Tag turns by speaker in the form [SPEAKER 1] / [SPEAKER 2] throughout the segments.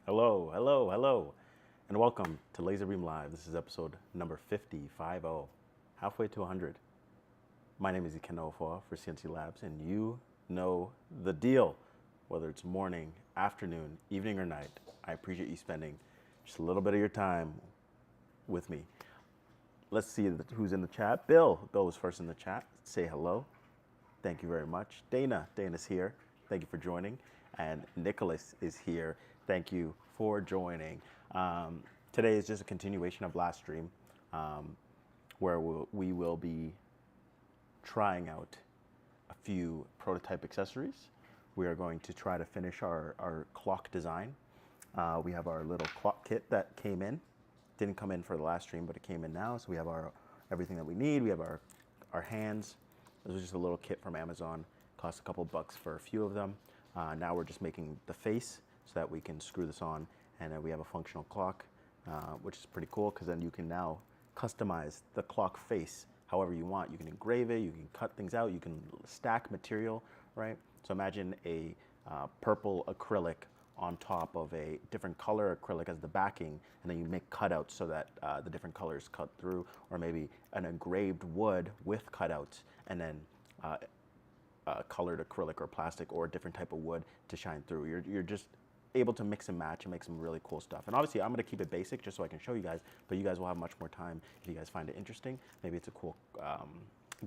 [SPEAKER 1] Hello, hello, hello, and welcome to LaserBeam Live. This is episode number 50, halfway to 100. My name is Ikenna for CNC Labs, and you know the deal. Whether it's morning, afternoon, evening, or night, I appreciate you spending just a little bit of your time with me. Let's see who's in the chat. Bill was first in the chat. Say hello. Thank you very much. Dana's here. Thank you for joining. And Nicholas is here. Thank you for joining. Today is just a continuation of last stream where we will be trying out a few prototype accessories. We are going to try to finish our clock design. We have our little clock kit that came in. Didn't come in for the last stream, but it came in now. So we have everything that we need. We have our hands. This was just a little kit from Amazon. Cost a couple bucks for a few of them. Now we're just making the face so that we can screw this on, and then we have a functional clock, which is pretty cool because then you can now customize the clock face however you want. You can engrave it, you can cut things out, you can stack material, right? So imagine a purple acrylic on top of a different color acrylic as the backing, and then you make cutouts so that the different colors cut through, or maybe an engraved wood with cutouts, and then colored acrylic or plastic or a different type of wood to shine through. You're just able to mix and match and make some really cool stuff. And obviously I'm gonna keep it basic just so I can show you guys, but you guys will have much more time if you guys find it interesting. Maybe it's a cool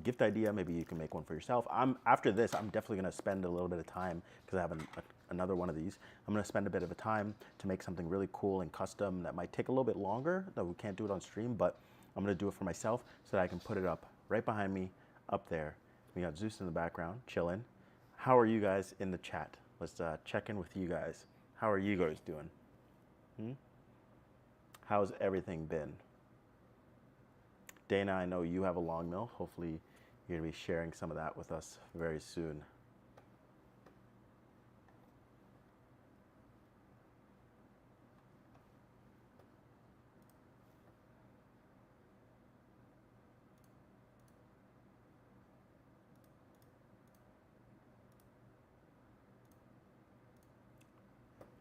[SPEAKER 1] gift idea. Maybe you can make one for yourself. After this, I'm definitely gonna spend a little bit of time because I have another one of these. I'm gonna spend a bit of a time to make something really cool and custom that might take a little bit longer, that we can't do it on stream, but I'm gonna do it for myself so that I can put it up right behind me up there. We got Zeus in the background, chilling. How are you guys in the chat? Let's check in with you guys. How are you guys doing? How's everything been? Dana, I know you have a long mill. Hopefully you're gonna be sharing some of that with us very soon.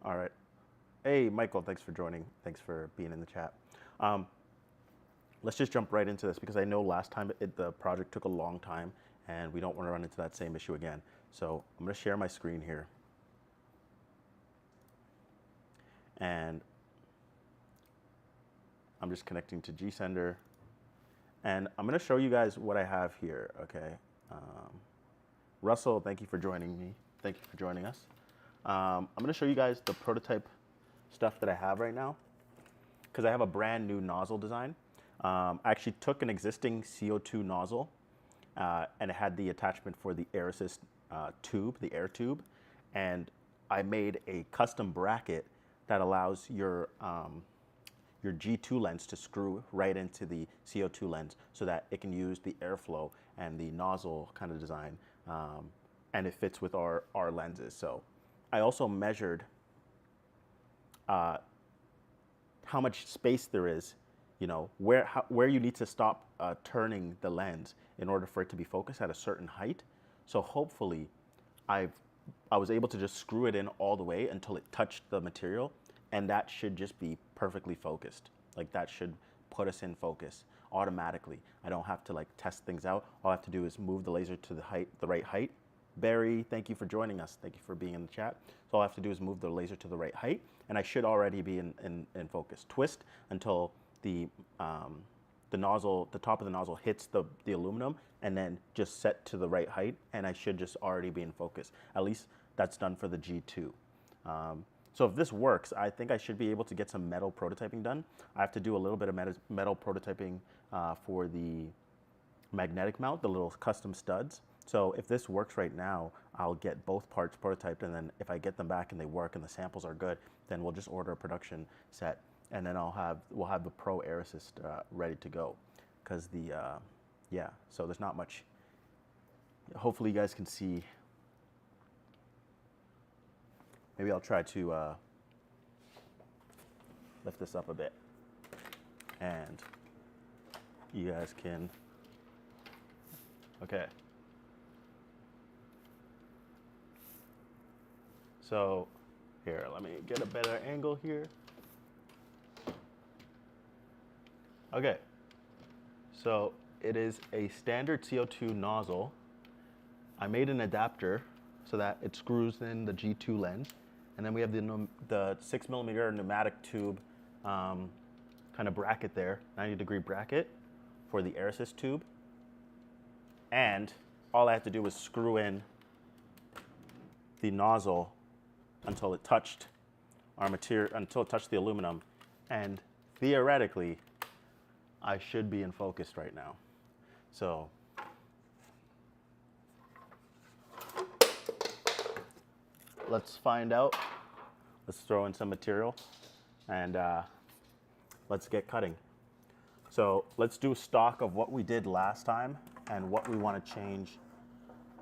[SPEAKER 1] All right. Hey, Michael, thanks for joining. Thanks for being in the chat. Let's just jump right into this because I know last time the project took a long time and we don't want to run into that same issue again. So I'm going to share my screen here. And I'm just connecting to GSender. And I'm going to show you guys what I have here, okay? Russell, thank you for joining me. Thank you for joining us. I'm going to show you guys the prototype stuff that I have right now because I have a brand new nozzle design. I actually took an existing CO2 nozzle and it had the attachment for the air assist tube, the air tube, and I made a custom bracket that allows your G2 lens to screw right into the CO2 lens so that it can use the airflow and the nozzle kind of design, and it fits with our lenses. So I also measured how much space there is, you know, where you need to stop turning the lens in order for it to be focused at a certain height. So hopefully I was able to just screw it in all the way until it touched the material, and that should just be perfectly focused. Like that should put us in focus automatically. I don't have to like test things out. All I have to do is move the laser to the right height. Barry, thank you for joining us. Thank you for being in the chat. So all I have to do is move the laser to the right height, and I should already be in focus. Twist until the nozzle, the top of the nozzle hits the aluminum, and then just set to the right height, and I should just already be in focus. At least that's done for the G2. So if this works, I think I should be able to get some metal prototyping done. I have to do a little bit of metal prototyping for the magnetic mount, the little custom studs. So if this works right now, I'll get both parts prototyped, and then if I get them back and they work and the samples are good, then we'll just order a production set, and then we'll have the Pro Air Assist ready to go. Because yeah, so there's not much. Hopefully you guys can see. Maybe I'll try to lift this up a bit, and you guys can, okay. So Here, let me get a better angle here. Okay, so it is a standard CO2 nozzle. I made an adapter so that it screws in the G2 lens. And then we have the 6mm pneumatic tube kind of bracket there, 90-degree bracket for the air assist tube. And all I had to do was screw in the nozzle until it touched our material, until it touched the aluminum. And theoretically, I should be in focus right now. So let's find out. Let's throw in some material and let's get cutting. So let's do stock of what we did last time and what we want to change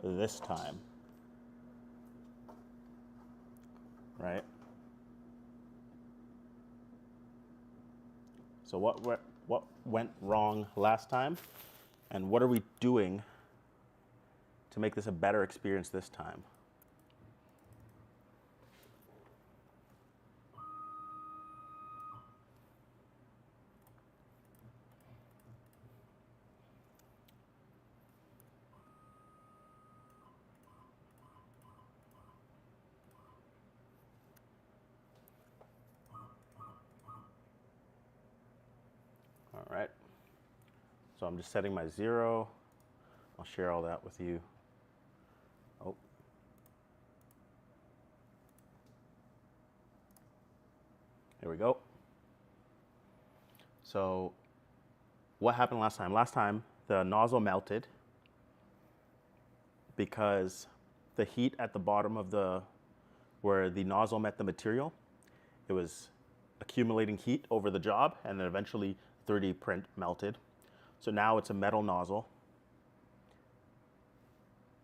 [SPEAKER 1] this time. Right? So what went wrong last time and what are we doing to make this a better experience this time? All right, so I'm just setting my 0. I'll share all that with you. Oh. Here we go. So what happened last time? Last time the nozzle melted because the heat at the bottom of where the nozzle met the material, it was accumulating heat over the job and then eventually 3D print melted. So now it's a metal nozzle.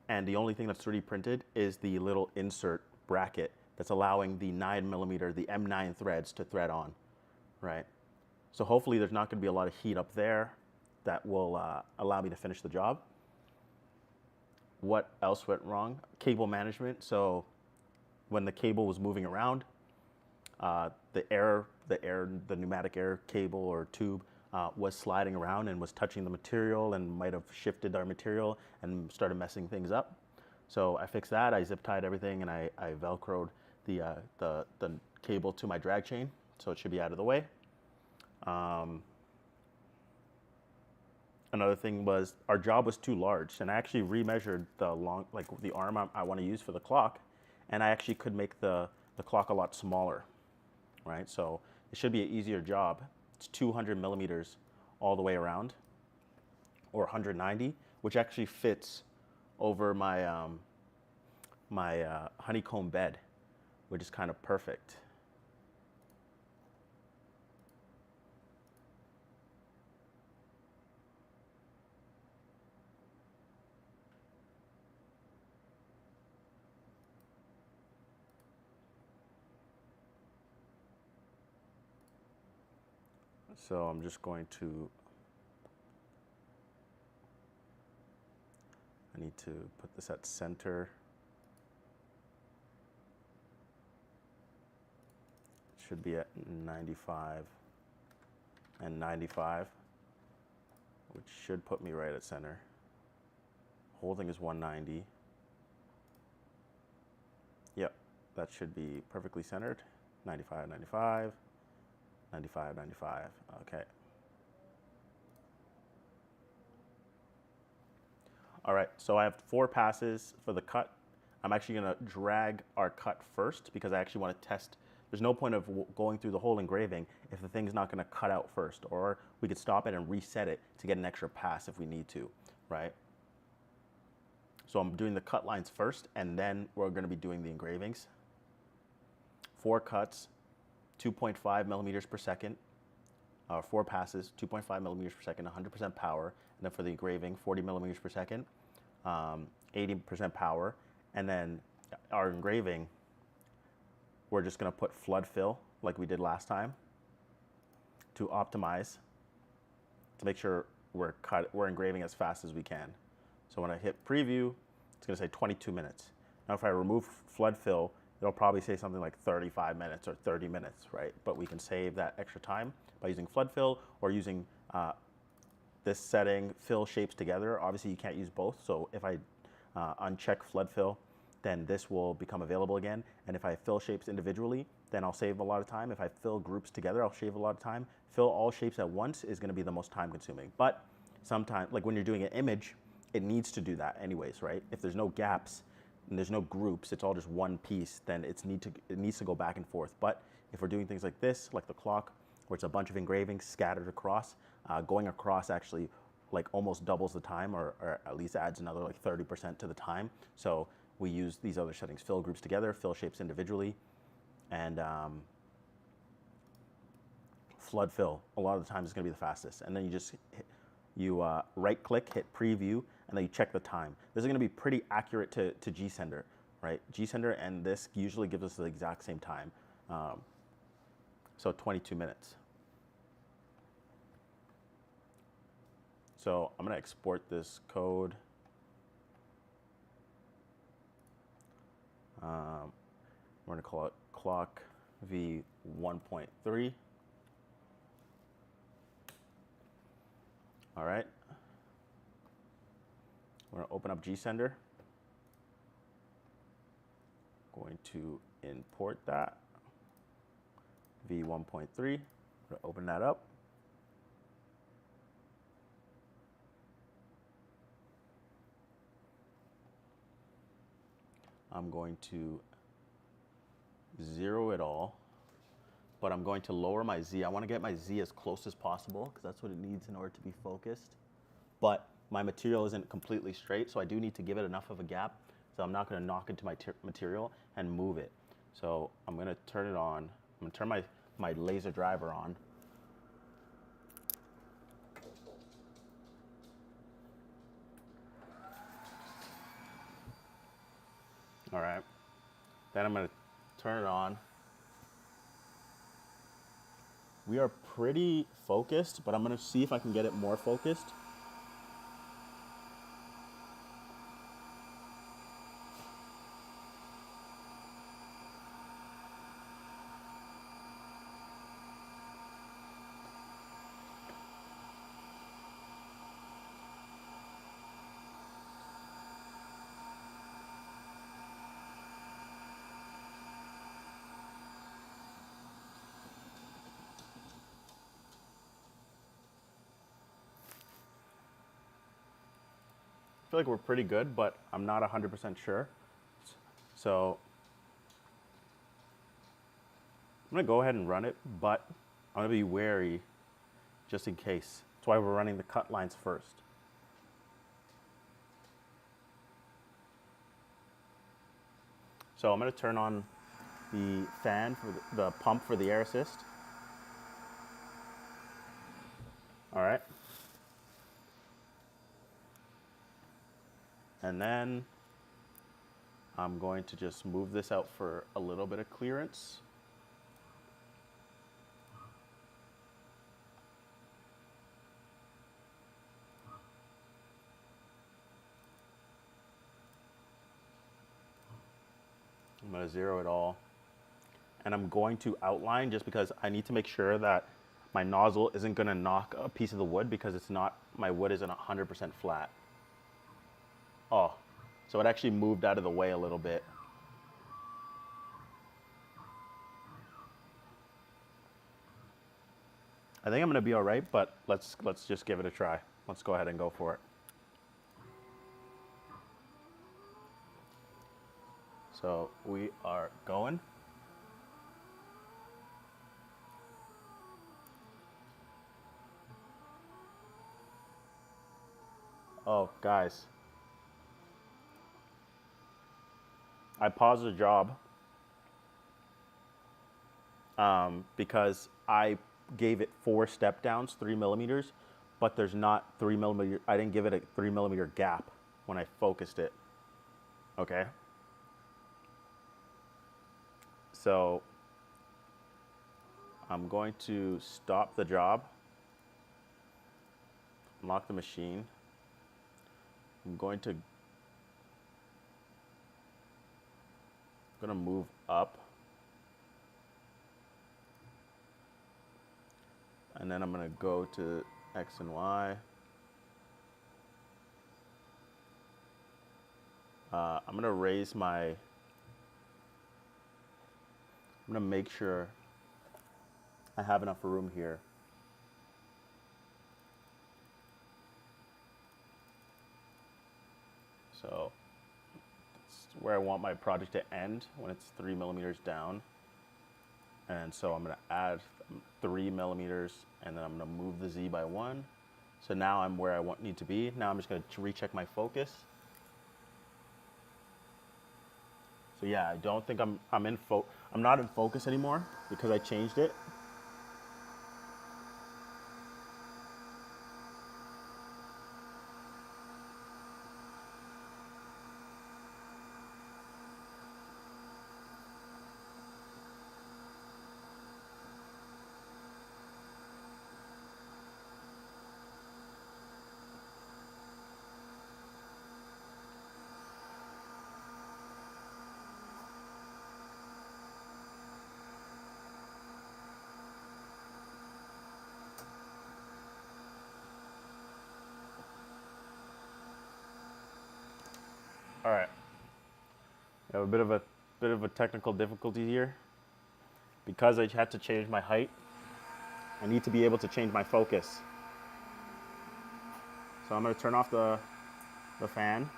[SPEAKER 1] And the only thing that's 3D printed is the little insert bracket that's allowing the 9mm, the M9 threads to thread on, right? So hopefully there's not gonna be a lot of heat up there that will allow me to finish the job. What else went wrong? Cable management. So when the cable was moving around, the pneumatic air cable or tube was sliding around and was touching the material and might have shifted our material and started messing things up. So I fixed that. I zip tied everything and I Velcroed the cable to my drag chain, so it should be out of the way. Another thing was our job was too large, and I actually remeasured the arm I want to use for the clock, and I actually could make the clock a lot smaller, right? So it should be an easier job. It's 200mm all the way around, or 190, which actually fits over my my honeycomb bed, which is kind of perfect. So I'm just going to, I need to put this at center. It should be at 95 and 95, which should put me right at center. Whole thing is 190. Yep, that should be perfectly centered. 95, 95. 95, 95, okay. All right, so I have 4 passes for the cut. I'm actually gonna drag our cut first because I actually wanna test. There's no point of going through the whole engraving if the thing's not gonna cut out first, or we could stop it and reset it to get an extra pass if we need to, right? So I'm doing the cut lines first, and then we're gonna be doing the engravings. 4 cuts. 2.5 mm per second, 4 passes, 2.5 mm per second, 100% power, and then for the engraving, 40 mm per second, 80% power, and then our engraving, we're just gonna put flood fill like we did last time to optimize, to make sure we're engraving as fast as we can. So when I hit preview, it's gonna say 22 minutes. Now if I remove flood fill, it'll probably say something like 35 minutes or 30 minutes, right? But we can save that extra time by using flood fill or using this setting, fill shapes together. Obviously you can't use both, so if I uncheck flood fill, then this will become available again. And if I fill shapes individually, then I'll save a lot of time. If I fill groups together, I'll save a lot of time. Fill all shapes at once is gonna be the most time consuming. But sometimes, like when you're doing an image, it needs to do that anyways, right? If there's no gaps and there's no groups, it's all just one piece, then it needs to go back and forth. But if we're doing things like this, like the clock, where it's a bunch of engravings scattered across, going across actually like almost doubles the time, or at least adds another like 30% to the time. So we use these other settings: fill groups together, fill shapes individually, and flood fill. A lot of the time is going to be the fastest. And then you just right click, hit preview, and then you check the time. This is going to be pretty accurate to GSender, right? GSender and this usually gives us the exact same time. So 22 minutes. So I'm going to export this code. We're going to call it clock v1.3. All right. We're going to open up GSender. Going to import that v1.3. We're going to open that up. I'm going to zero it all, but I'm going to lower my Z. I want to get my Z as close as possible because that's what it needs in order to be focused. But my material isn't completely straight, so I do need to give it enough of a gap, so I'm not going to knock into my material and move it. So I'm going to turn it on. I'm going to turn my laser driver on. All right. Then I'm going to turn it on. We are pretty focused, but I'm going to see if I can get it more focused. I feel like we're pretty good, but I'm not 100% sure. So I'm going to go ahead and run it, but I'm going to be wary just in case. That's why we're running the cut lines first. So I'm going to turn on the fan for the pump for the air assist. All right. And then I'm going to just move this out for a little bit of clearance. I'm going to zero it all. And I'm going to outline just because I need to make sure that my nozzle isn't going to knock a piece of the wood because it's not, my wood isn't 100% flat. Oh, so it actually moved out of the way a little bit. I think I'm gonna be all right, but let's just give it a try. Let's go ahead and go for it. So we are going. Oh, guys. I paused the job because I gave it 4 step downs, 3 millimeters, but there's not 3 millimeter. I didn't give it a 3 millimeter gap when I focused it. Okay. So I'm going to stop the job, unlock the machine. I'm going to I'm gonna move up. And then I'm gonna go to X and Y. I'm gonna raise my, I'm gonna make sure I have enough room here. So it's where I want my project to end when it's 3 millimeters down. And so I'm gonna add 3 millimeters, and then I'm gonna move the Z by 1. So now I'm where I need to be. Now I'm just gonna recheck my focus. So yeah, I don't think I'm not in focus anymore because I changed it. All right. I have a bit of a technical difficulty here. Because I had to change my height, I need to be able to change my focus. So I'm going to turn off the fan.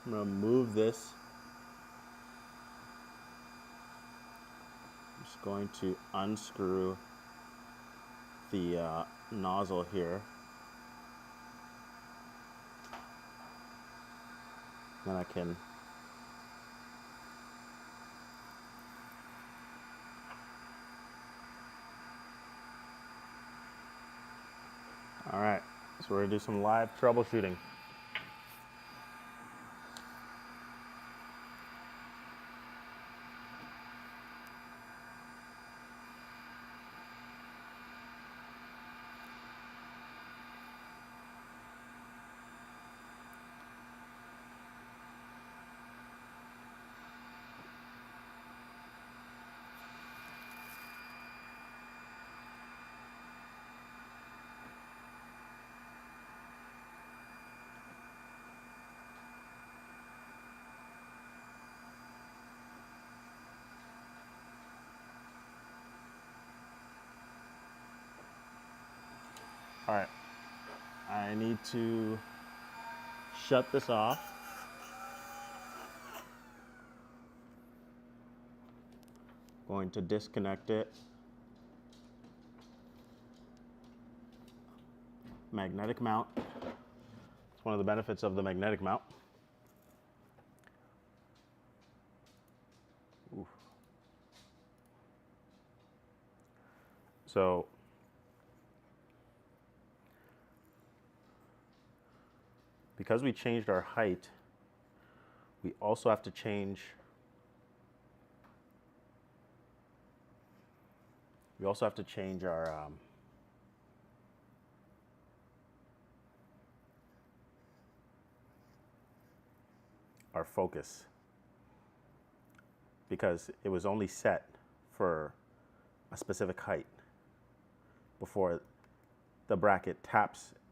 [SPEAKER 1] I'm going to move this. I'm just going to unscrew the nozzle here. Then I can all right, so we're gonna do some live troubleshooting. All right, I need to shut this off. Going to disconnect it. Magnetic mount. It's one of the benefits of the magnetic mount. Oof. So because we changed our height, we also have to change our focus, because it was only set for a specific height before the bracket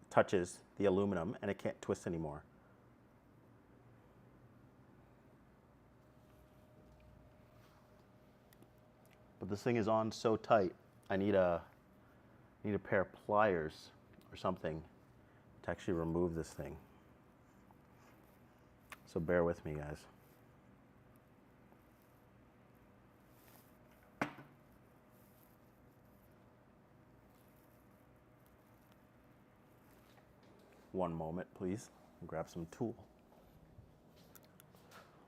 [SPEAKER 1] touches the aluminum and it can't twist anymore. But this thing is on so tight, I need a pair of pliers or something to actually remove this thing. So bear with me, guys. One moment, please. I'll grab some tool.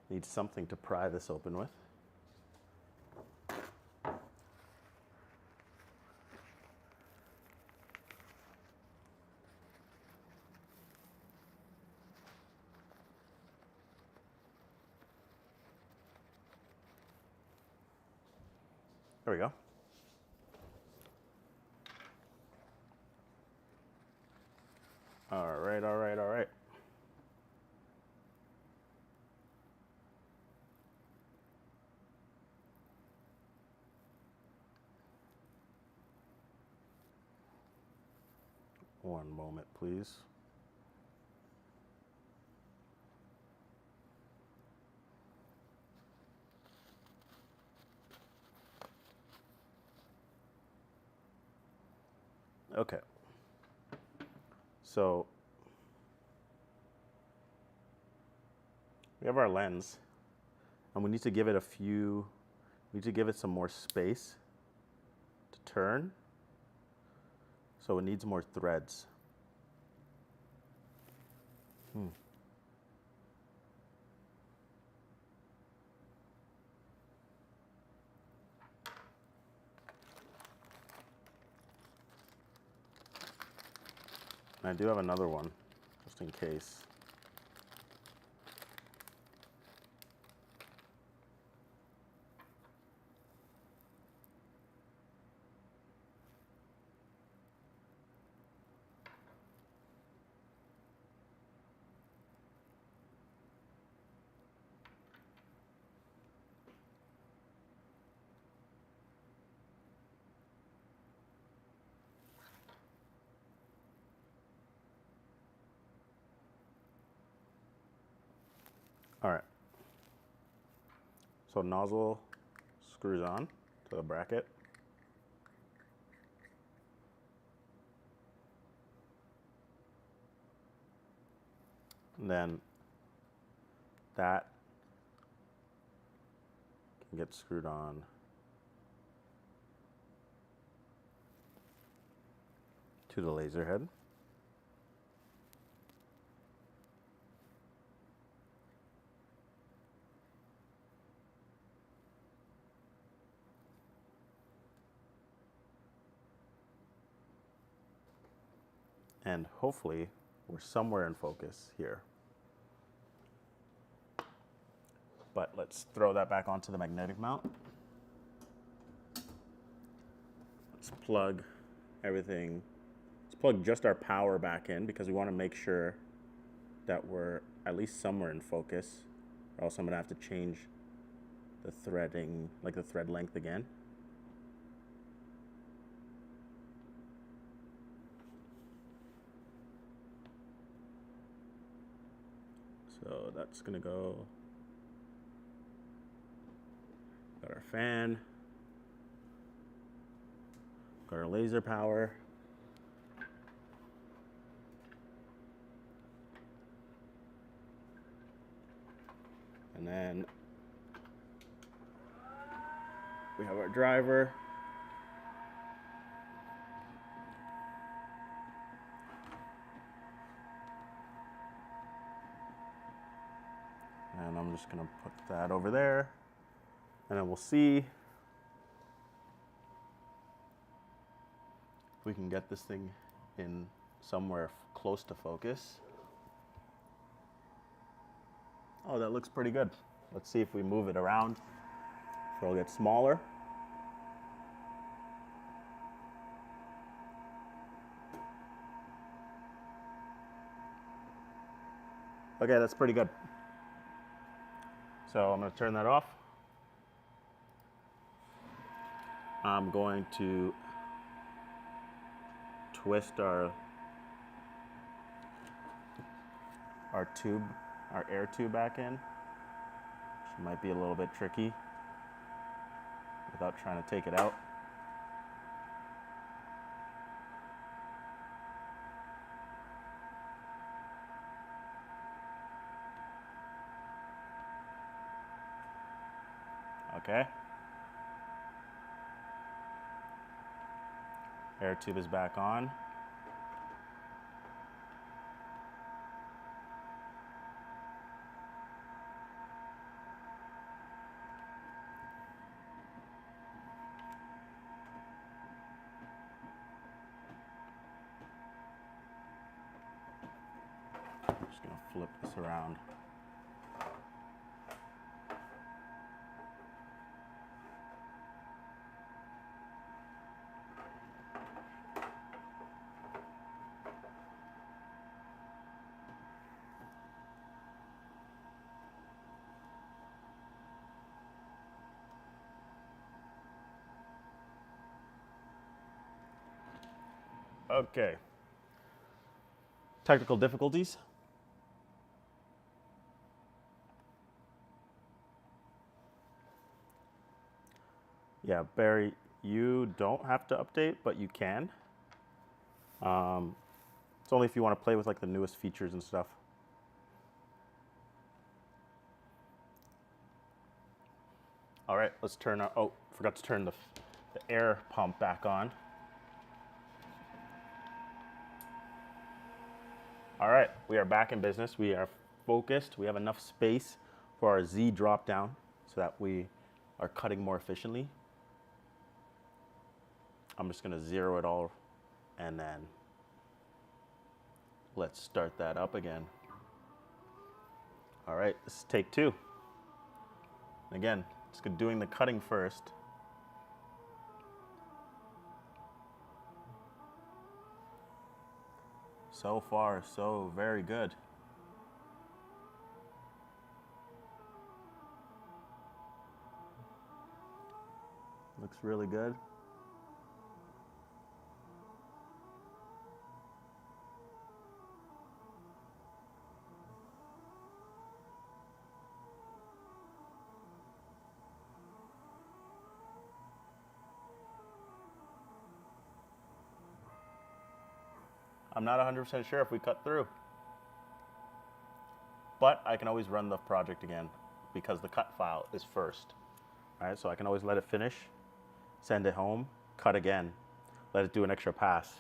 [SPEAKER 1] Need something to pry this open with. There we go. All right. One moment, please. Okay. So we have our lens, and we need to give it some more space to turn. So it needs more threads. And I do have another one, just in case. All right. So nozzle screws on to the bracket. And then that can get screwed on to the laser head. And hopefully we're somewhere in focus here. But let's throw that back onto the magnetic mount. Let's plug everything. Let's plug just our power back in because we want to make sure that we're at least somewhere in focus, or else I'm gonna have to change the threading, like the thread length again. So that's gonna go. Got our fan. Got our laser power. And then we have our driver. And I'm just gonna put that over there. And then we'll see if we can get this thing in somewhere close to focus. Oh, that looks pretty good. Let's see if we move it around so it'll get smaller. Okay, that's pretty good. So I'm going to turn that off. I'm going to twist our tube, our air tube back in, which might be a little bit tricky without trying to take it out. Okay. Air tube is back on. Just gonna flip this around. Okay, technical difficulties. Yeah, Barry, you don't have to update, but you can. It's only if you want to play with like the newest features and stuff. All right, let's turn our, oh, forgot to turn the air pump back on. All right, we are back in business. We are focused. We have enough space for our Z drop down so that we are cutting more efficiently. I'm just gonna zero it all and then let's start that up again. All right, this is take 2. Again, just doing the cutting first. So far, so very good. Looks really good. I'm not 100% sure if we cut through, but I can always run the project again because the cut file is first. All right, so I can always let it finish, send it home, cut again, let it do an extra pass.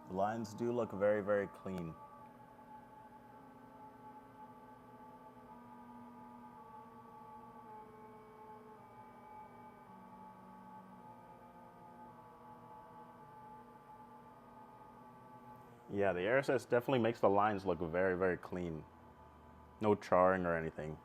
[SPEAKER 1] The lines do look very, very clean. Yeah, the air assist definitely makes the lines look very, very clean. No charring or anything.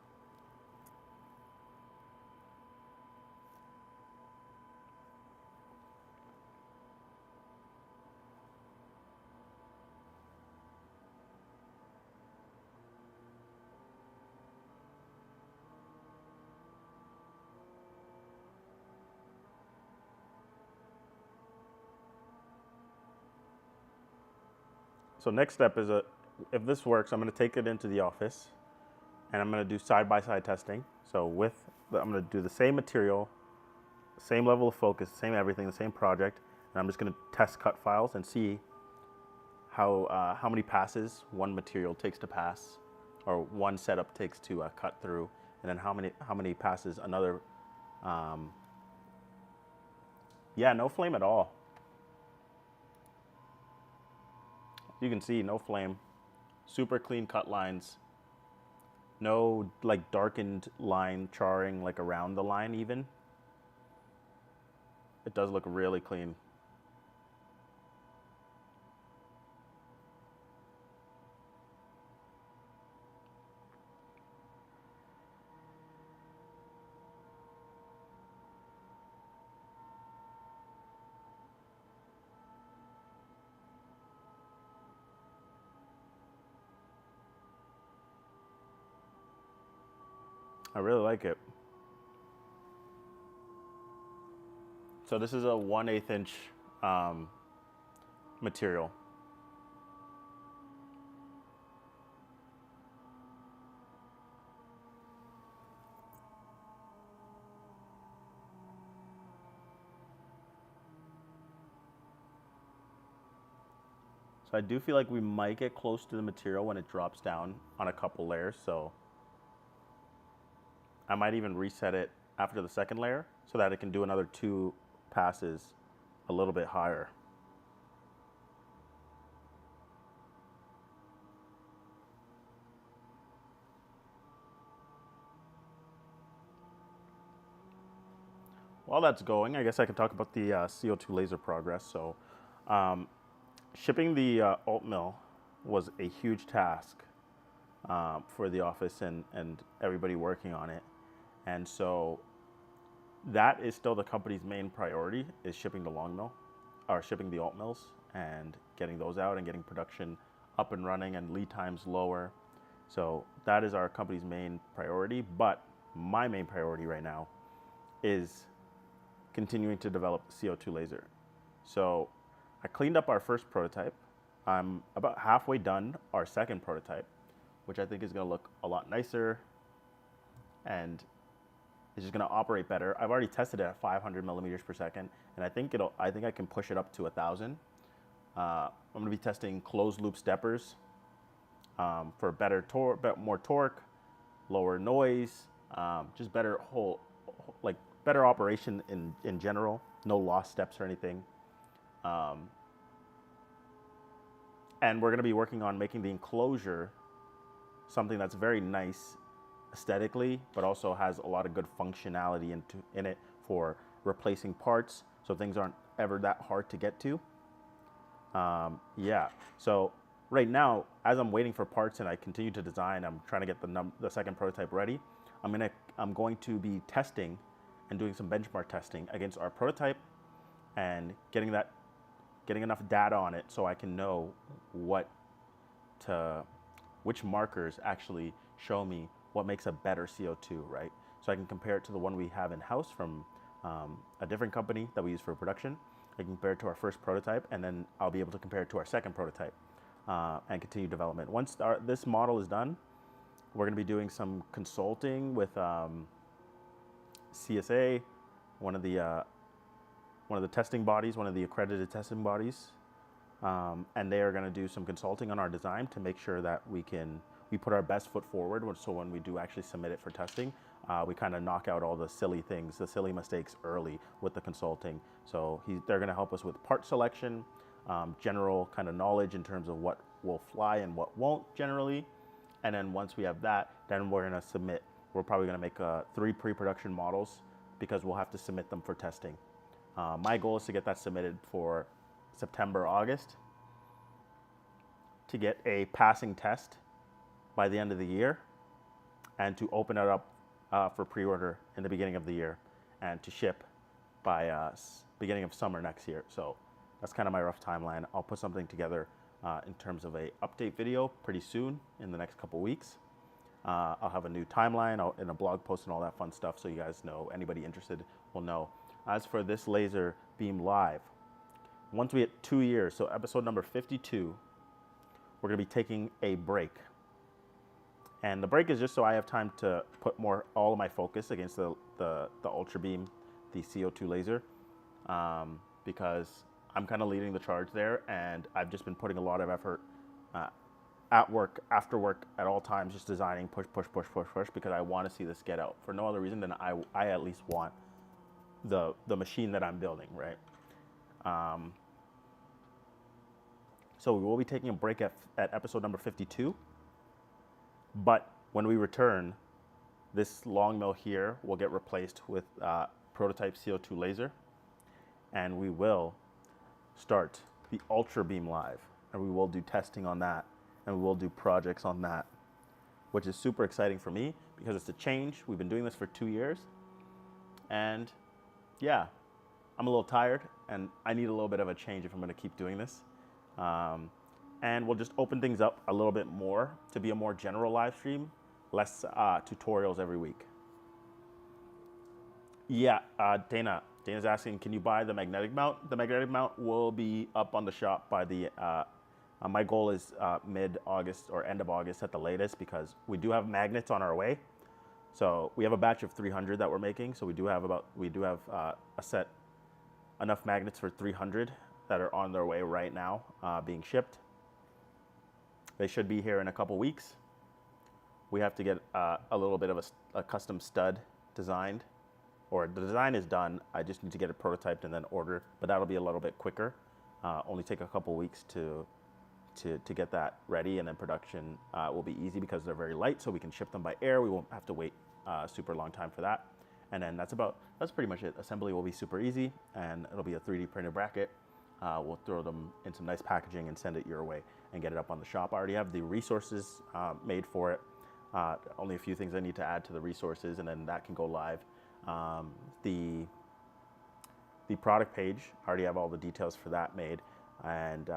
[SPEAKER 1] So next step is, if this works, I'm going to take it into the office and I'm going to do side-by-side testing. So I'm going to do the same material, same level of focus, same everything, the same project, and I'm just going to test cut files and see how many passes one material takes to pass, or one setup takes to cut through, and then how many passes another. Yeah, no flame at all. You can see no flame, super clean cut lines, no like darkened line charring like around the line even. It does look really clean. I really like it. So this is a 1/8 inch material. So I do feel like we might get close to the material when it drops down on a couple layers. So I might even reset it after the second layer so that it can do another 2 passes a little bit higher. While that's going, I guess I can talk about the CO2 laser progress. So shipping the alt mill was a huge task for the office and everybody working on it. And so that is still the company's main priority, is shipping the long mill, or shipping the alt mills and getting those out and getting production up and running and lead times lower. So that is our company's main priority. But my main priority right now is continuing to develop CO2 laser. So I cleaned up our first prototype. I'm about halfway done our second prototype, which I think is going to look a lot nicer and it's just going to operate better. I've already tested it at 500 millimeters per second, and I think I can push it up to 1,000. I'm going to be testing closed loop steppers for better more torque, lower noise, just better better operation in general. No lost steps or anything. And we're going to be working on making the enclosure something that's very nice aesthetically, but also has a lot of good functionality in it for replacing parts, so things aren't ever that hard to get to. Yeah, so right now, as I'm waiting for parts and I continue to design, I'm trying to get the second prototype ready. I'm going to be testing and doing some benchmark testing against our prototype and getting enough data on it so I can know which markers actually show me what makes a better CO2, right? So I can compare it to the one we have in-house from a different company that we use for production. I can compare it to our first prototype, and then I'll be able to compare it to our second prototype and continue development. Once this model is done, we're going to be doing some consulting with CSA, one of the testing bodies, one of the accredited testing bodies, and they are going to do some consulting on our design to make sure that we put our best foot forward. So when we do actually submit it for testing, we kind of knock out all the silly things, the silly mistakes early with the consulting. So they're going to help us with part selection, general kind of knowledge in terms of what will fly and what won't generally. And then once we have that, then we're going to submit. We're probably going to make 3 pre-production models because we'll have to submit them for testing. My goal is to get that submitted for September, August, to get a passing test by the end of the year, and to open it up for pre-order in the beginning of the year, and to ship by beginning of summer next year. So that's kind of my rough timeline. I'll put something together in terms of a update video pretty soon in the next couple weeks. I'll have a new timeline and a blog post and all that fun stuff, so you guys know, anybody interested will know. As for this LaserBeam Live, once we hit 2 years, so episode number 52, we're going to be taking a break. And the break is just so I have time to put all of my focus against the UltraBeam, the CO2 laser, because I'm kind of leading the charge there, and I've just been putting a lot of effort at work, after work, at all times, just designing, push, because I want to see this get out for no other reason than I at least want the machine that I'm building, right? So we will be taking a break at episode number 52. But when we return, this long mill here will get replaced with prototype CO2 laser, and we will start the UltraBeam Live, and we will do testing on that, and we will do projects on that, which is super exciting for me because it's a change. We've been doing this for 2 years, and yeah, I'm a little tired, and I need a little bit of a change if I'm going to keep doing this. And we'll just open things up a little bit more to be a more general live stream, less tutorials every week. Yeah, Dana's asking, can you buy the magnetic mount? The magnetic mount will be up on the shop by the, my goal is mid-August or end of August at the latest, because we do have magnets on our way. So we have a batch of 300 that we're making. So we do have enough magnets for 300 that are on their way right now, being shipped. They should be here in a couple weeks. We have to get a little bit of a custom stud designed, or the design is done. I just need to get it prototyped and then order, but that'll be a little bit quicker. Only take a couple weeks to get that ready, and then production will be easy because they're very light, so we can ship them by air. We won't have to wait a super long time for that. And then that's pretty much it. Assembly will be super easy, and it'll be a 3D printed bracket. We'll throw them in some nice packaging and send it your way and get it up on the shop. I already have the resources made for it. Only a few things I need to add to the resources, and then that can go live. The product page, I already have all the details for that made. And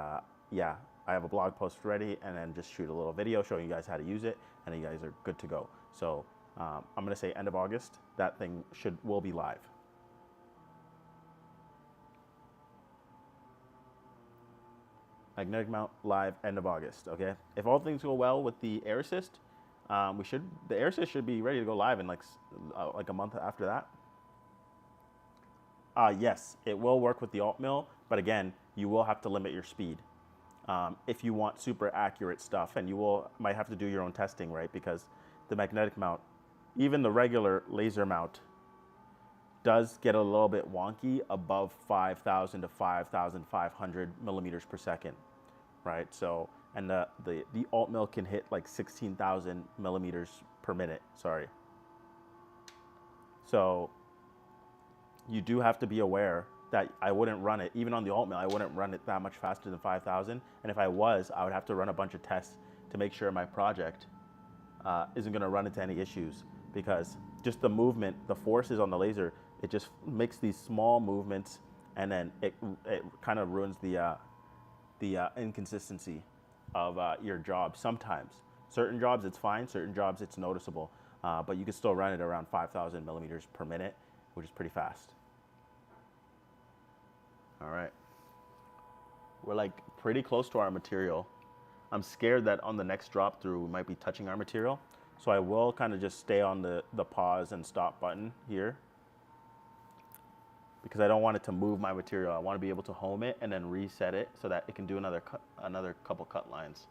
[SPEAKER 1] yeah, I have a blog post ready, and then just shoot a little video showing you guys how to use it, and you guys are good to go. So I'm gonna say end of August, that thing will be live. Magnetic mount live end of August. Okay, if all things go well with the air assist, the air assist should be ready to go live in like a month after that. Yes, it will work with the alt mill, but again, you will have to limit your speed if you want super accurate stuff, and might have to do your own testing, right? Because the magnetic mount, even the regular laser mount, does get a little bit wonky above 5,000 to 5,500 millimeters per second, right? So, and the alt mill can hit like 16,000 millimeters per minute. Sorry. So you do have to be aware that I wouldn't run it, even on the alt mill, I wouldn't run it that much faster than 5,000. And if I was, I would have to run a bunch of tests to make sure my project isn't going to run into any issues, because just the movement, the forces on the laser, it just makes these small movements, and then it kind of ruins the inconsistency of your job. Sometimes certain jobs it's fine, certain jobs it's noticeable, but you can still run it around 5,000 millimeters per minute, which is pretty fast. All right, we're like pretty close to our material. I'm scared that on the next drop through we might be touching our material, so I will kind of just stay on the pause and stop button here, because I don't want it to move my material. I want to be able to home it and then reset it so that it can do another couple cut lines.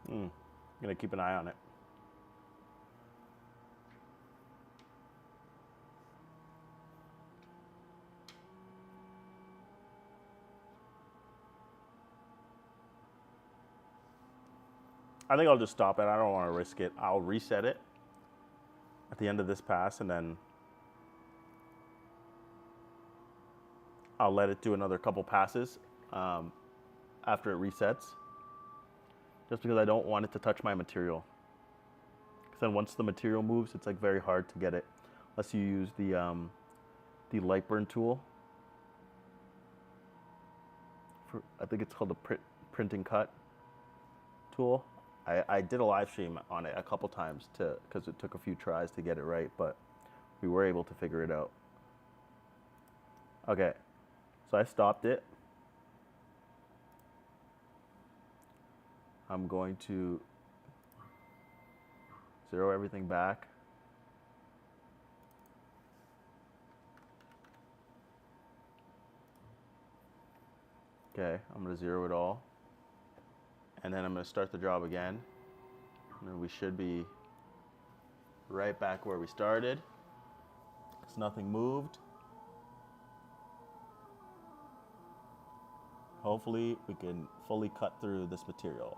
[SPEAKER 1] I'm gonna keep an eye on it. I think I'll just stop it. I don't want to risk it. I'll reset it at the end of this pass, and then I'll let it do another couple passes after it resets, just because I don't want it to touch my material. Because then once the material moves, it's like very hard to get it, unless you use the light burn tool. I think it's called the print and cut tool. I did a live stream on it a couple times because it took a few tries to get it right, but we were able to figure it out. Okay, so I stopped it. I'm going to zero everything back. Okay, I'm going to zero it all. And then I'm going to start the job again. And then we should be right back where we started. Because nothing moved. Hopefully we can fully cut through this material.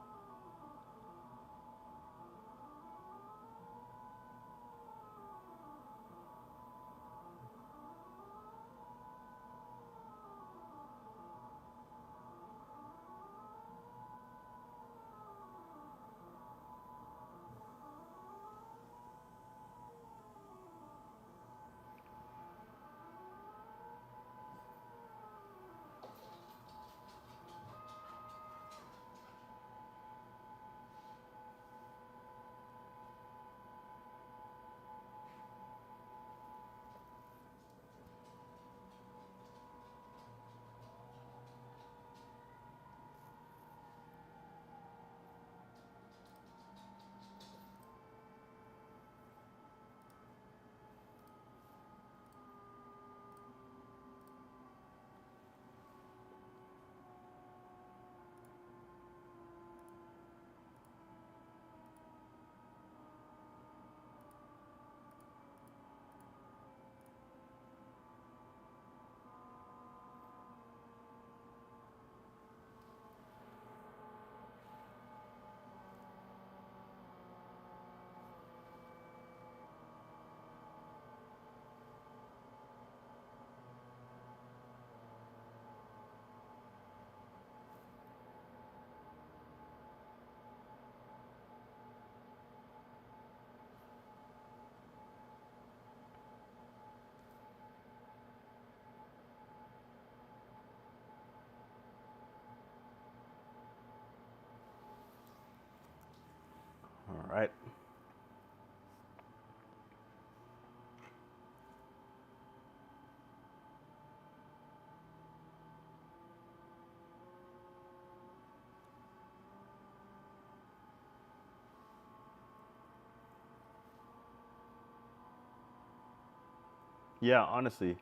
[SPEAKER 1] Yeah, honestly,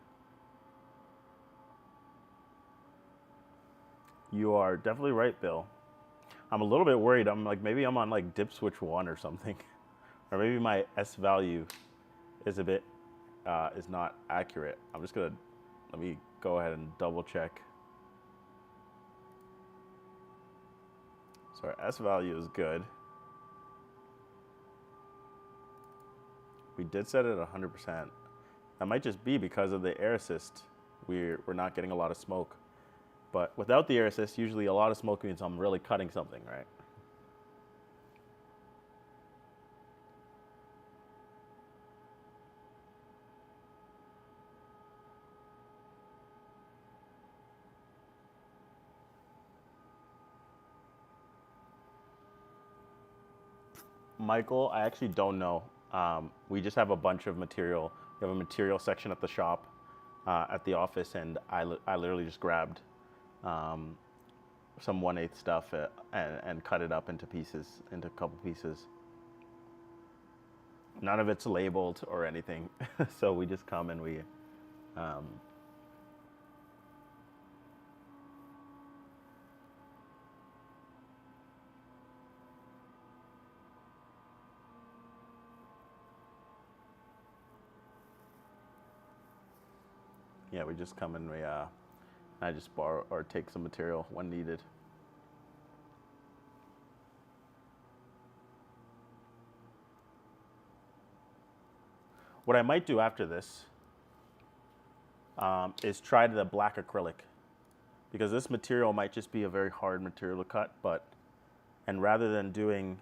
[SPEAKER 1] you are definitely right, Bill. I'm a little bit worried. I'm like, maybe I'm on like dip switch one or something, or maybe my S value is a bit is not accurate. I'm just gonna let me go ahead and double check. So our S value is good. We did set it at 100%. That might just be because of the air assist. We're not getting a lot of smoke. But without the air assist, usually a lot of smoke means I'm really cutting something, right? Michael, I actually don't know. We just have a bunch of material. We have a material section at the shop, at the office, and I literally just grabbed um, some 1/8 stuff and cut it up into pieces, into a couple pieces. None of it's labeled or anything, so we just come and we. Um, yeah, we just come and we. I just borrow or take some material when needed. What I might do after this is try the black acrylic, because this material might just be a very hard material to cut. But and rather than doing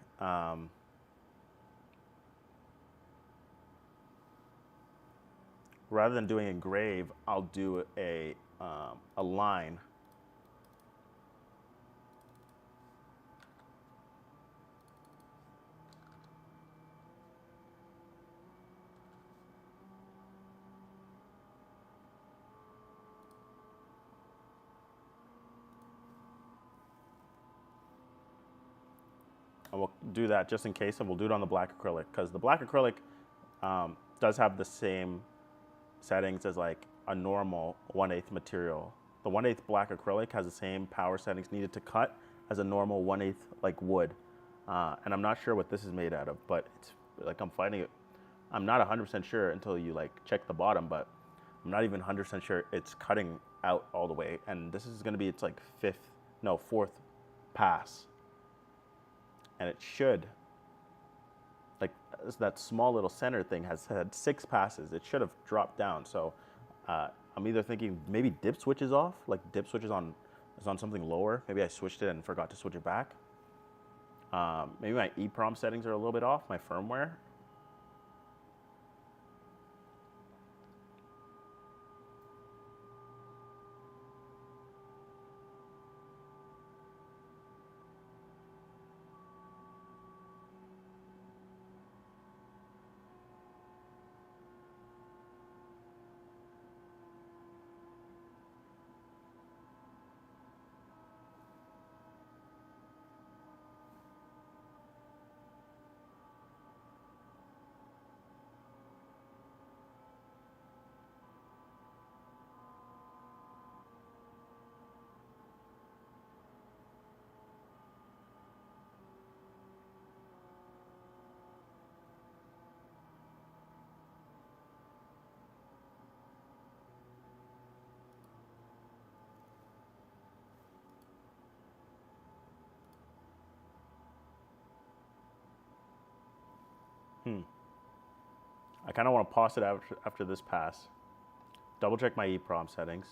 [SPEAKER 1] a grave, I'll do a line. And we'll do that just in case, and we'll do it on the black acrylic, because the black acrylic does have the same settings as like a normal 1/8 material. The 1/8 black acrylic has the same power settings needed to cut as a normal 1/8 like wood. And I'm not sure what this is made out of, but it's like I'm finding it. I'm not 100% sure until you like check the bottom, but I'm not even 100% sure it's cutting out all the way. And this is going to be its like fourth pass, and it should, like, that small little center thing has had 6 passes. It should have dropped down. So I'm either thinking maybe dip switch is off, like dip switch is on something lower. Maybe I switched it and forgot to switch it back. Maybe my EEPROM settings are a little bit off, my firmware. I kind of want to pause it after this pass, double check my EEPROM settings,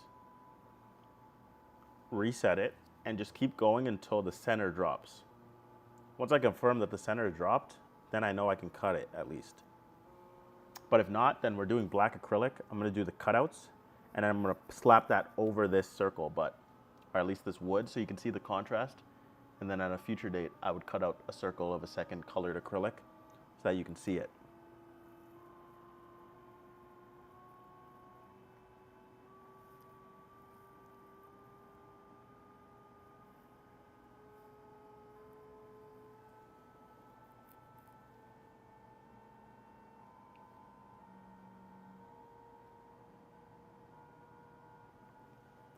[SPEAKER 1] reset it, and just keep going until the center drops. Once I confirm that the center dropped, then I know I can cut it at least. But if not, then we're doing black acrylic. I'm going to do the cutouts, and I'm going to slap that over this circle, or at least this wood, so you can see the contrast. And then at a future date, I would cut out a circle of a second colored acrylic so that you can see it.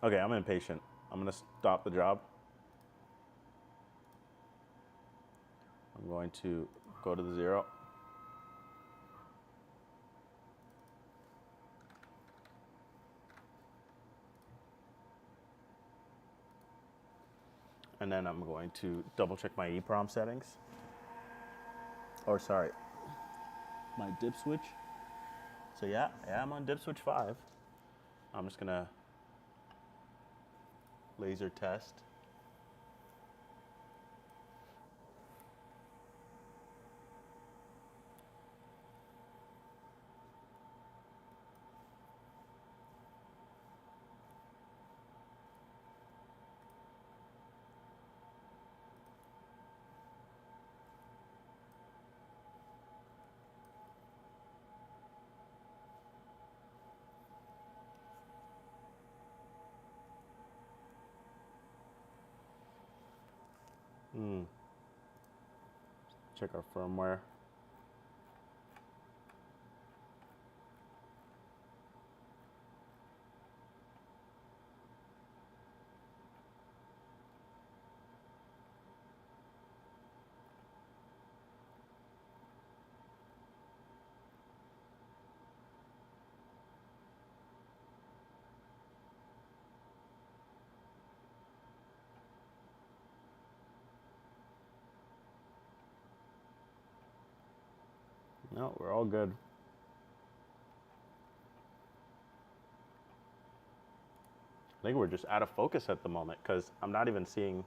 [SPEAKER 1] Okay, I'm impatient. I'm gonna stop the job. I'm going to go to the 0. And then I'm going to double check my EEPROM settings. Or sorry, my dip switch. So yeah, I'm on dip switch 5. I'm just gonna laser test. Check our firmware. No, we're all good. I think we're just out of focus at the moment because I'm not even seeing.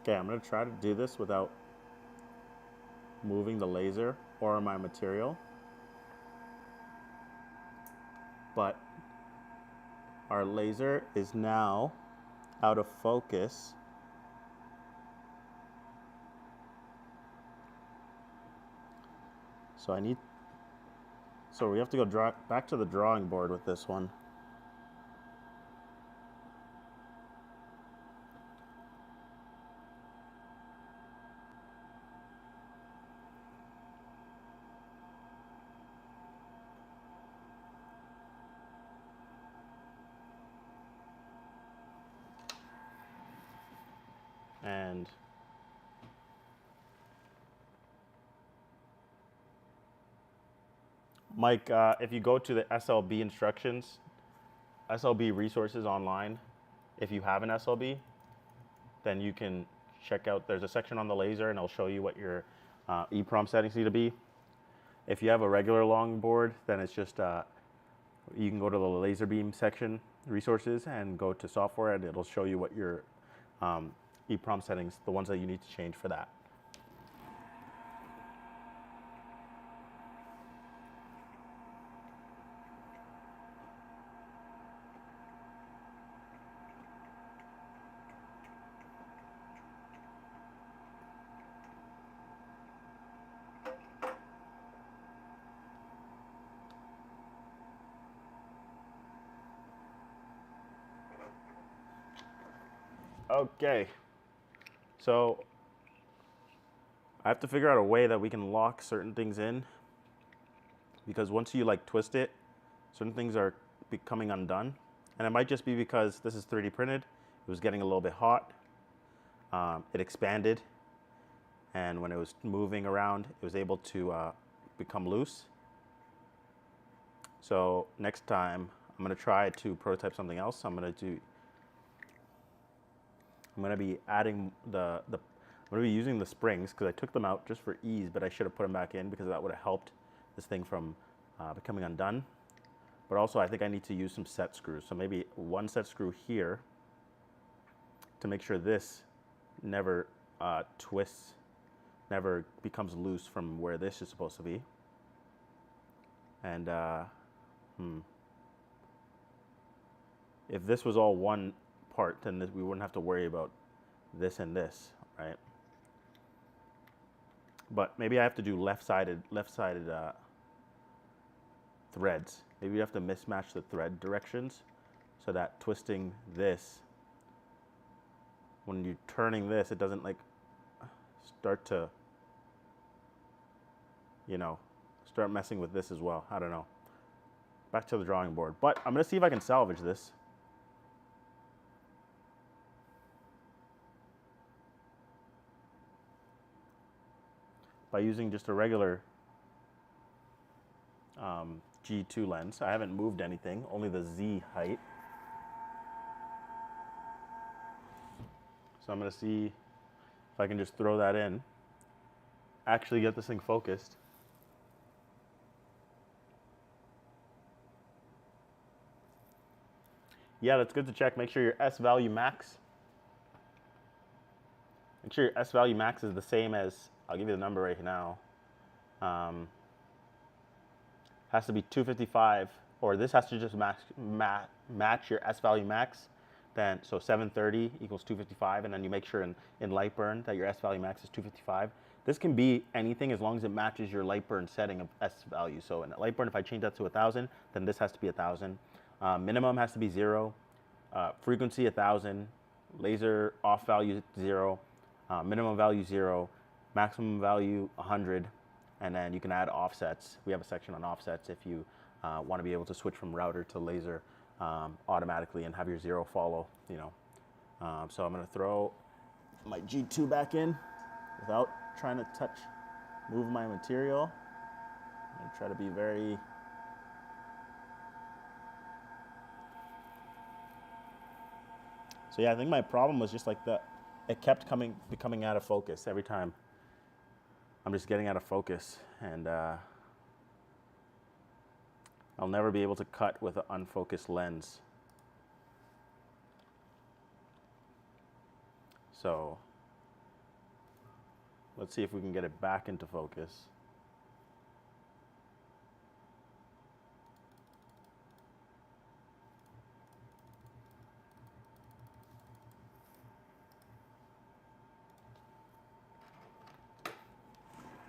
[SPEAKER 1] Okay, I'm gonna try to do this without moving the laser or my material. But our laser is now out of focus. So we have to go back to the drawing board with this one. And Mike, if you go to the SLB instructions, SLB resources online, if you have an SLB, then you can check out, there's a section on the laser and it'll show you what your EEPROM settings need to be. If you have a regular long board, then it's just, you can go to the LaserBeam section, resources, and go to software and it'll show you what your EEPROM settings, the ones that you need to change for that. Okay, so I have to figure out a way that we can lock certain things in, because once you like twist it, certain things are becoming undone. And it might just be because this is 3D printed, it was getting a little bit hot, it expanded, and when it was moving around, it was able to become loose. So next time, I'm gonna try to prototype something else. I'm gonna be adding I'm gonna be using the springs because I took them out just for ease, but I should have put them back in because that would have helped this thing from becoming undone. But also I think I need to use some set screws. So maybe one set screw here to make sure this never twists, never becomes loose from where this is supposed to be. And if this was all one part, then we wouldn't have to worry about this and this, right? But maybe I have to do left-sided threads. Maybe you have to mismatch the thread directions so that twisting this, when you're turning this, it doesn't like start to, you know, start messing with this as well. I don't know. Back to the drawing board. But I'm going to see if I can salvage this. By using just a regular G2 lens. I haven't moved anything, only the Z height. So I'm going to see if I can just throw that in, actually get this thing focused. Yeah, that's good to check. Make sure your S value max. Make sure your S value max is the same as, I'll give you the number right now. Has to be 255, or this has to just match your S value max. Then, so 730 equals 255, and then you make sure in light burn that your S value max is 255. This can be anything as long as it matches your light burn setting of S value. So in light burn, if I change that to 1000, then this has to be 1000. Minimum has to be 0. Frequency 1000. Laser off value 0. Minimum value 0. Maximum value 100. And then you can add offsets. We have a section on offsets if you want to be able to switch from router to laser automatically and have your 0 follow, you know. So I'm going to throw my G2 back in without trying to move my material. I'm going to try to be very... So yeah, I think my problem was just like it kept becoming out of focus every time. I'm just getting out of focus, and I'll never be able to cut with an unfocused lens. So let's see if we can get it back into focus.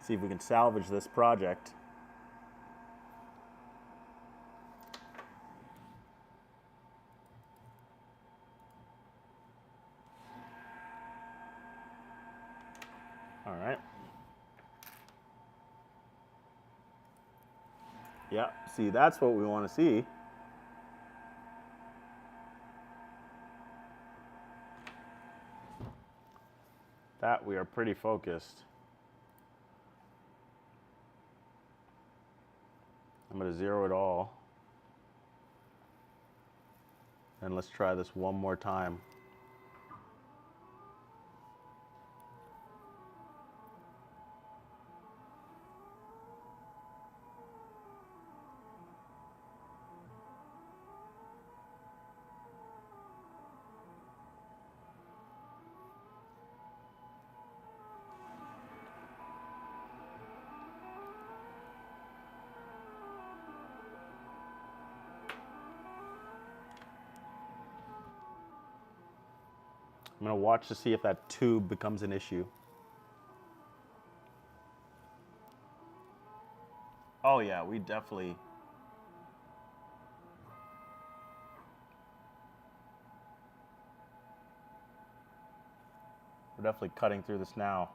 [SPEAKER 1] See if we can salvage this project. All right. Yeah, see, that's what we want to see. That we are pretty focused. I'm going to 0 it all. And let's try this one more time. I'm going to watch to see if that tube becomes an issue. Oh yeah, we're definitely cutting through this now.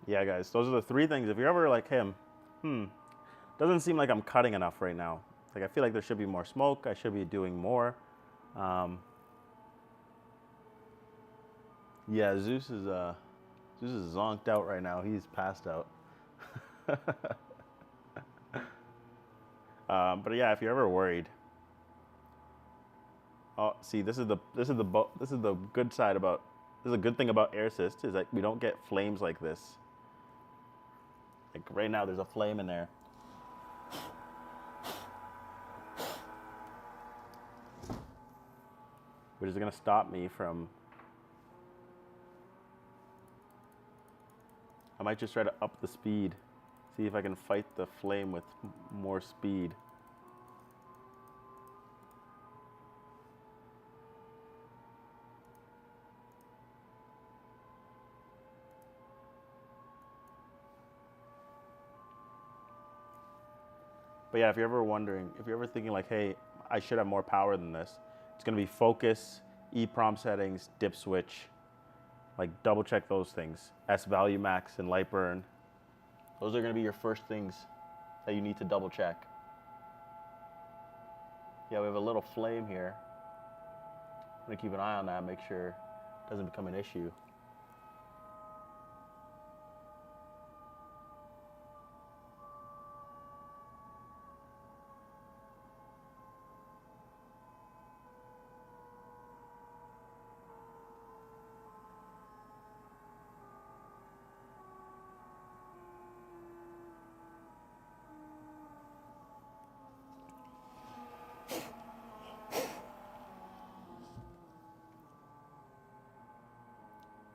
[SPEAKER 1] Yeah, guys, those are the 3 things. If you're ever like him, doesn't seem like I'm cutting enough right now. Like, I feel like there should be more smoke. I should be doing more. Yeah, Zeus is Zeus is zonked out right now. He's passed out. But yeah, if you're ever worried, oh, see, this is the good side about this is a good thing about air assist is that we don't get flames like this. Like right now, there's a flame in there. Which is gonna stop me from. I might just try to up the speed, see if I can fight the flame with more speed. But yeah, if you're ever wondering, if you're ever thinking like, hey, I should have more power than this, it's gonna be focus, EEPROM settings, dip switch. Like double check those things. S value max and light burn. Those are gonna be your first things that you need to double check. Yeah, we have a little flame here. I'm gonna keep an eye on that, make sure it doesn't become an issue.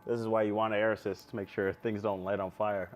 [SPEAKER 1] This is why you want air assist, to make sure things don't light on fire.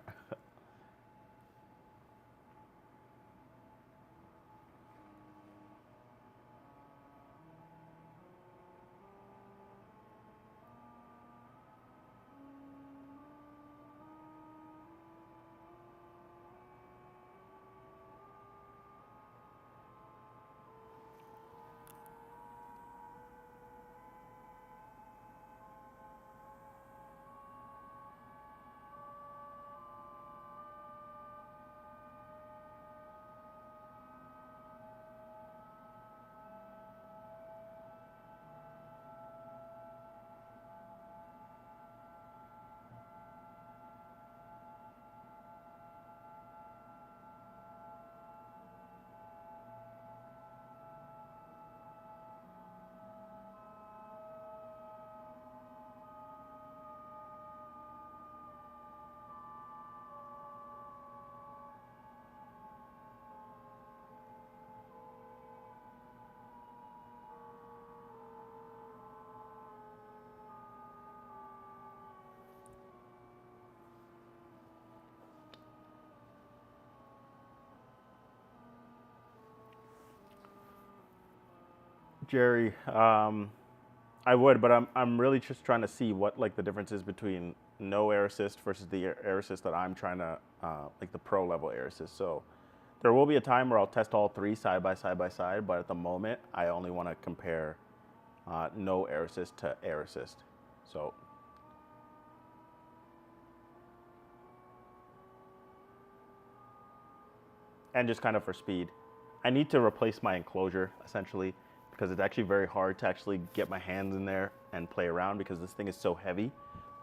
[SPEAKER 1] Jerry, I would, but I'm really just trying to see what like the difference is between no air assist versus the air assist that I'm trying to like the pro level air assist. So there will be a time where I'll test all three side by side, but at the moment I only want to compare no air assist to air assist. So and just kind of for speed. I need to replace my enclosure essentially because it's actually very hard to actually get my hands in there and play around because this thing is so heavy.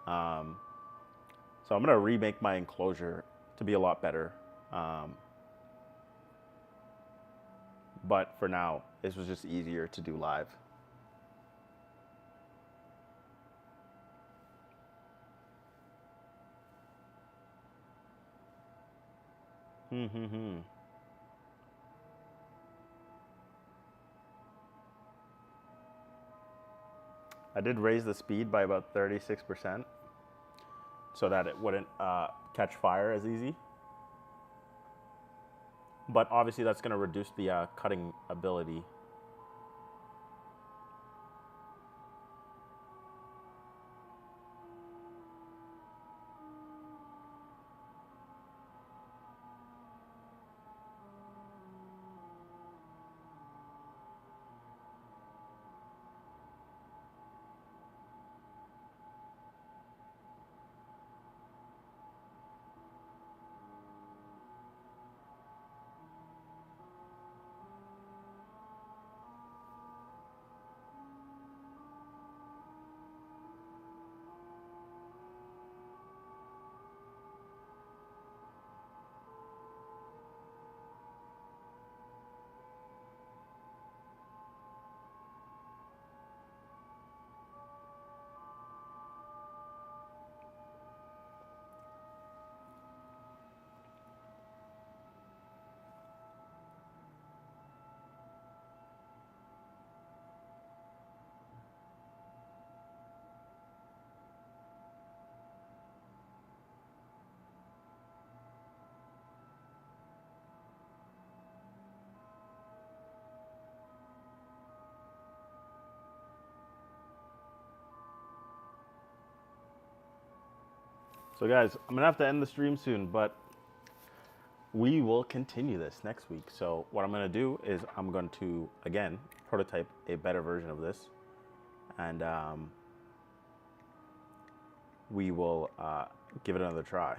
[SPEAKER 1] So I'm gonna remake my enclosure to be a lot better. But for now, this was just easier to do live. I did raise the speed by about 36% so that it wouldn't catch fire as easy. But obviously that's gonna reduce the cutting ability. So guys, I'm gonna have to end the stream soon, but we will continue this next week. So what I'm gonna do is I'm going to, again, prototype a better version of this. And we will give it another try.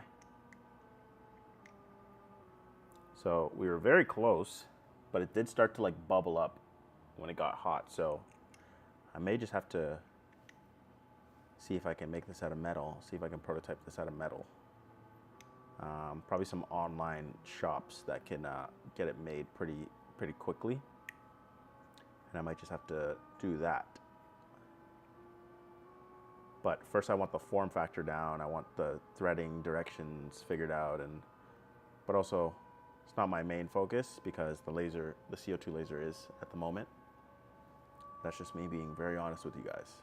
[SPEAKER 1] So we were very close, but it did start to like bubble up when it got hot. So I may just have to see if I can make this out of metal, see if I can prototype this out of metal. Probably some online shops that can get it made pretty quickly. And I might just have to do that. But first I want the form factor down. I want the threading directions figured out, but also it's not my main focus because the CO2 laser is at the moment. That's just me being very honest with you guys.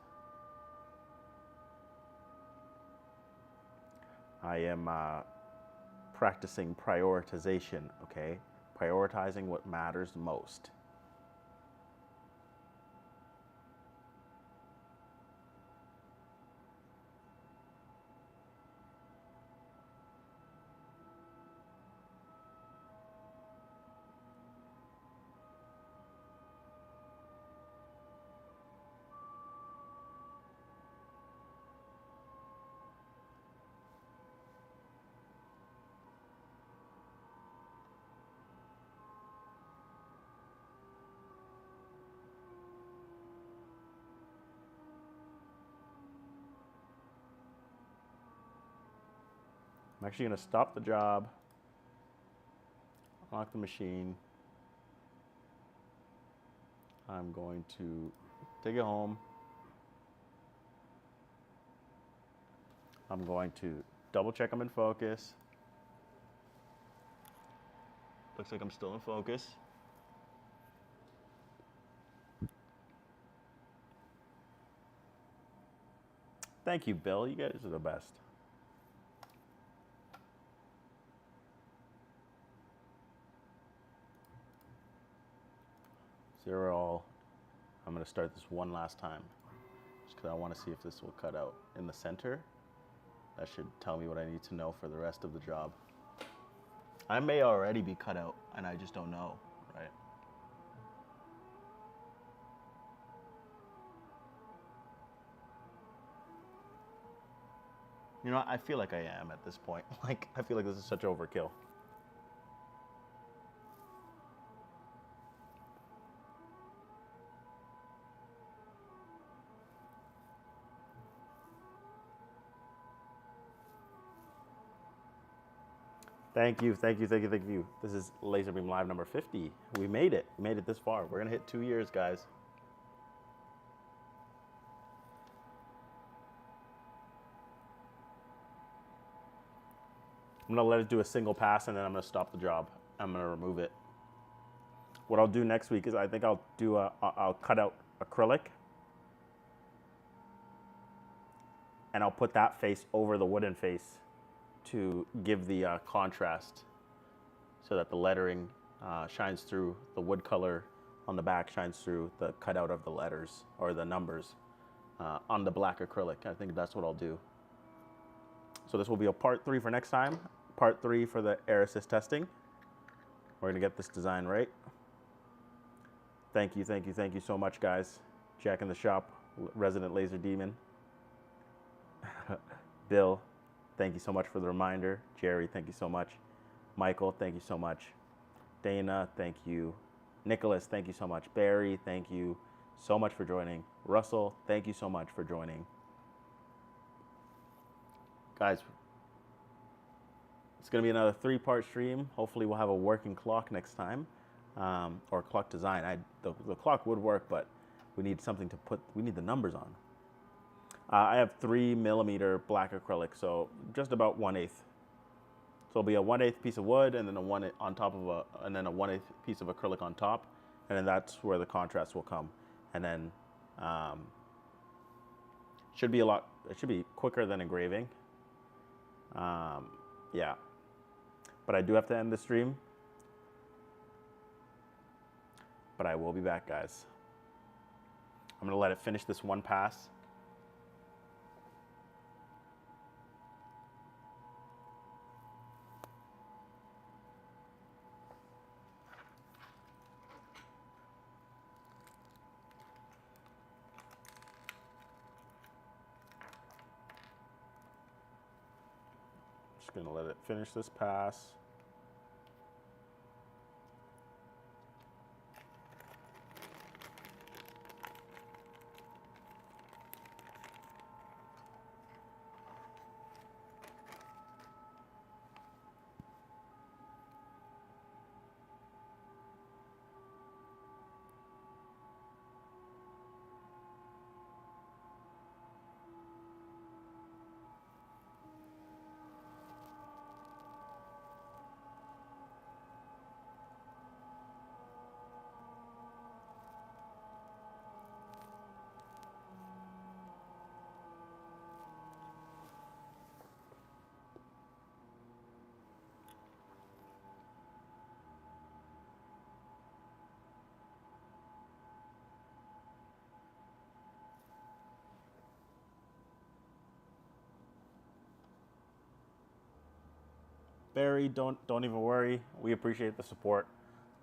[SPEAKER 1] I am practicing prioritization, okay? Prioritizing what matters most. I'm actually going to stop the job, lock the machine. I'm going to take it home. I'm going to double check I'm in focus. Looks like I'm still in focus. Thank you, Bill. You guys are the best. Zero all. I'm going to start this one last time just because I want to see if this will cut out in the center. That should tell me what I need to know for the rest of the job. I may already be cut out and I just don't know, right? You know, I feel like I am at this point. Like, I feel like this is such overkill. Thank you, thank you, thank you, thank you. This is LaserBeam Live number 50. We made it. We made it this far. We're gonna hit 2 years, guys. I'm gonna let it do a single pass and then I'm gonna stop the job. I'm gonna remove it. What I'll do next week is I think I'll cut out acrylic and I'll put that face over the wooden face to give the contrast so that the lettering shines through, the wood color on the back shines through the cutout of the letters or the numbers on the black acrylic. I think that's what I'll do. So this will be a part 3 for next time, part 3 for the air assist testing. We're gonna get this design right. Thank you, thank you, thank you so much, guys. Jack in the shop, resident laser demon. Bill, thank you so much for the reminder. Jerry, thank you so much. Michael, thank you so much. Dana, thank you. Nicholas, thank you so much. Barry, thank you so much for joining. Russell, thank you so much for joining. Guys, it's gonna be another 3-part stream. Hopefully we'll have a working clock next time, or clock design. The clock would work, but we need something to put, we need the numbers on. I have 3mm black acrylic, so just about 1/8. So it'll be a 1/8 piece of wood, and then a 1 on top of and then a 1/8 piece of acrylic on top, and then that's where the contrast will come. And then should be it should be quicker than engraving. Yeah, but I do have to end the stream. But I will be back, guys. I'm gonna let it finish this one pass. Just gonna let it finish this pass. Barry, don't even worry. We appreciate the support.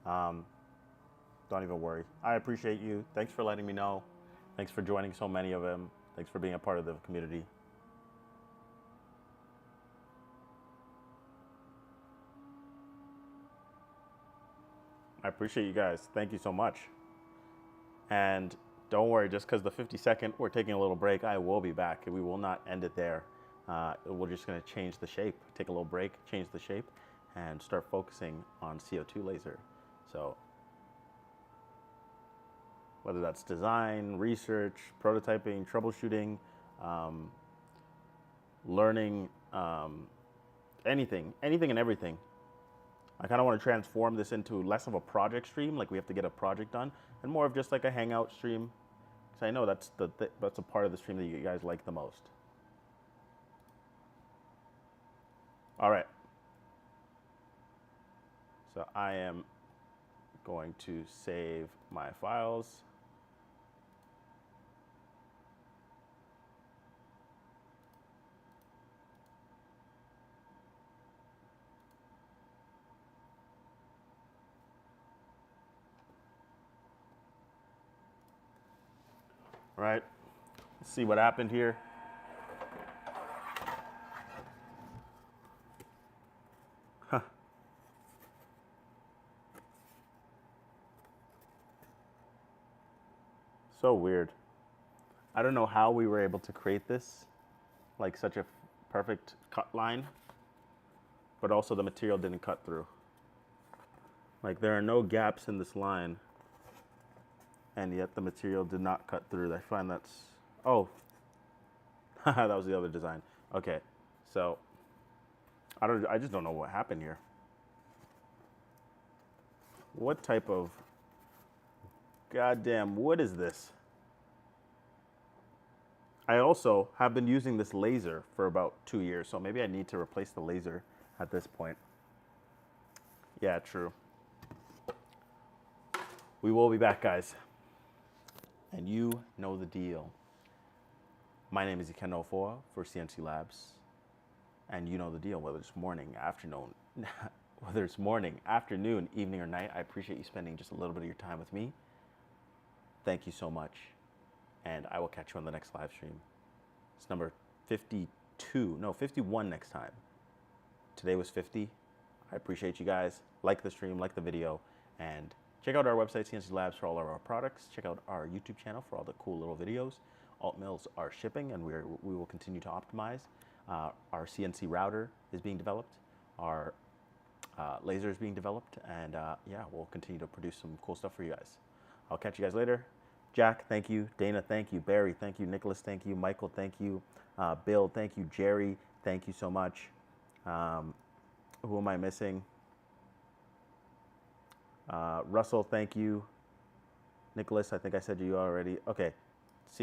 [SPEAKER 1] Don't even worry. I appreciate you. Thanks for letting me know. Thanks for joining so many of them. Thanks for being a part of the community. I appreciate you guys. Thank you so much. And don't worry, just because the 52nd, we're taking a little break, I will be back. We will not end it there. We're just going to change the shape, take a little break, change the shape, and start focusing on CO2 laser. So whether that's design, research, prototyping, troubleshooting, learning, anything and everything. I kind of want to transform this into less of a project stream, like we have to get a project done, and more of just like a hangout stream. Because I know that's a part of the stream that you guys like the most. All right. So I am going to save my files. All right. Let's see what happened here. Huh. So weird. I don't know how we were able to create this, like such a perfect cut line, but also the material didn't cut through. Like there are no gaps in this line, and yet the material did not cut through. I find that's, oh, that was the other design. Okay, so I just don't know what happened here. What type of goddamn wood is this? I also have been using this laser for about 2 years, so maybe I need to replace the laser at this point. Yeah, true. We will be back, guys. And you know the deal. My name is Ikenna for CNC Labs. And you know the deal, whether it's morning, afternoon, whether it's morning, afternoon, evening, or night, I appreciate you spending just a little bit of your time with me. Thank you so much. And I will catch you on the next live stream. It's number 51 next time. Today was 50. I appreciate you guys. Like the stream, like the video, and check out our website, CNC Labs, for all of our products. Check out our YouTube channel for all the cool little videos. Alt mills are shipping, and we will continue to optimize. Our CNC router is being developed. Our laser is being developed, and yeah, we'll continue to produce some cool stuff for you guys. I'll catch you guys later. Jack, thank you. Dana, thank you. Barry, thank you. Nicholas, thank you. Michael, thank you. Bill, thank you. Jerry, thank you so much. Who am I missing? Russell, thank you. Nicholas, I think I said you already. Okay,